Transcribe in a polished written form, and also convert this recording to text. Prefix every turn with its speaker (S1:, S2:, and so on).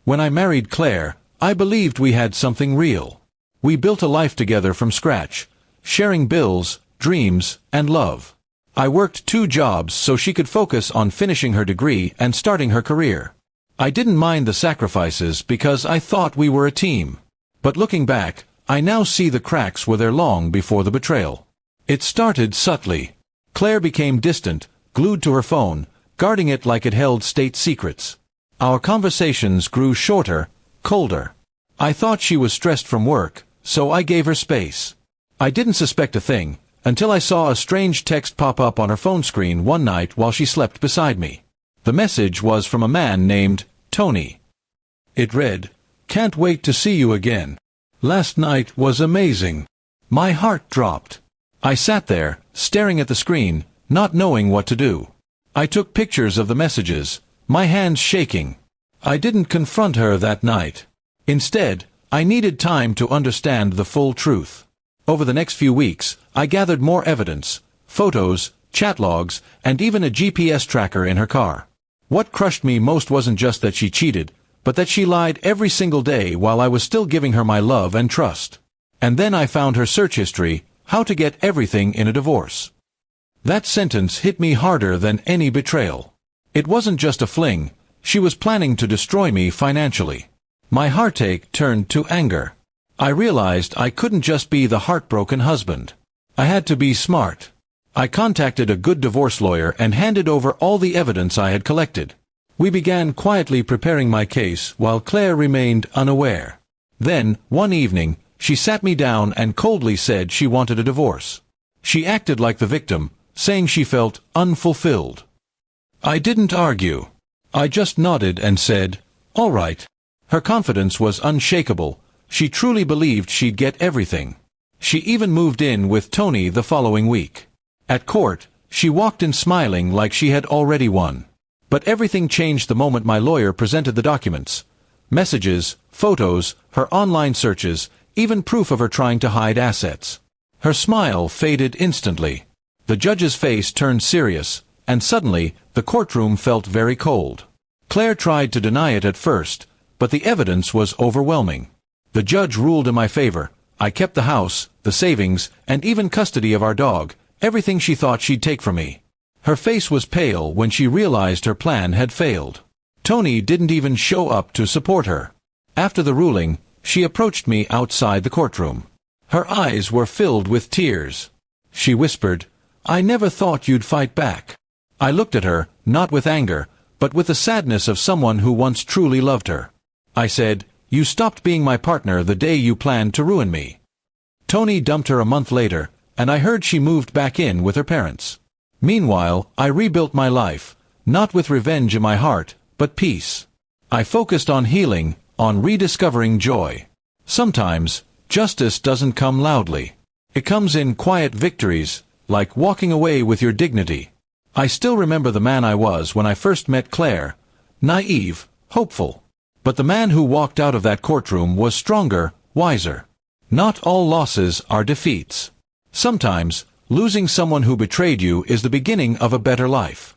S1: When I married Claire, I believed we had something real. We built a life together from scratch, sharing bills, dreams, and love. I worked 2 jobs so she could focus on finishing her degree and starting her career. I didn't mind the sacrifices because I thought we were a team. But looking back, I now see the cracks were there long before the betrayal. It started subtly. Claire became distant, glued to her phone, guarding it like it held state secrets. Our conversations grew shorter, colder. I thought she was stressed from work, so I gave her space. I didn't suspect a thing, until I saw a strange text pop up on her phone screen one night while she slept beside me. The message was from a man named Tony. It read, "Can't wait to see you again. Last night was amazing." My heart dropped. I sat there, staring at the screen, not knowing what to do. I took pictures of the messages, my hands shaking. I didn't confront her that night. Instead, I needed time to understand the full truth. Over the next few weeks, I gathered more evidence, photos, chat logs, and even a GPS tracker in her car. What crushed me most wasn't just that she cheated, but that she lied every single day while I was still giving her my love and trust. And then I found her search history, how to get everything in a divorce. That sentence hit me harder than any betrayal. It wasn't just a fling, she was planning to destroy me financially. My heartache turned to anger. I realized I couldn't just be the heartbroken husband. I had to be smart. I contacted a good divorce lawyer and handed over all the evidence I had collected. We began quietly preparing my case while Claire remained unaware. Then, one evening, she sat me down and coldly said she wanted a divorce. She acted like the victim, saying she felt unfulfilled. I didn't argue. I just nodded and said, "All right." Her confidence was unshakable. She truly believed she'd get everything. She even moved in with Tony the following week. At court, she walked in smiling like she had already won. But everything changed the moment my lawyer presented the documents. Messages, photos, her online searches, even proof of her trying to hide assets. Her smile faded instantly. The judge's face turned serious, and suddenly, the courtroom felt very cold. Claire tried to deny it at first, but the evidence was overwhelming. The judge ruled in my favor. I kept the house, the savings, and even custody of our dog, everything she thought she'd take from me. Her face was pale when she realized her plan had failed. Tony didn't even show up to support her. After the ruling, she approached me outside the courtroom. Her eyes were filled with tears. She whispered, "I never thought you'd fight back." I looked at her, not with anger, but with the sadness of someone who once truly loved her. I said, "You stopped being my partner the day you planned to ruin me." Tony dumped her a month later, and I heard she moved back in with her parents. Meanwhile, I rebuilt my life, not with revenge in my heart, but peace. I focused on healing, on rediscovering joy. Sometimes, justice doesn't come loudly. It comes in quiet victories, like walking away with your dignity. I still remember the man I was when I first met Claire, naive, hopeful. But the man who walked out of that courtroom was stronger, wiser. Not all losses are defeats. Sometimes, losing someone who betrayed you is the beginning of a better life.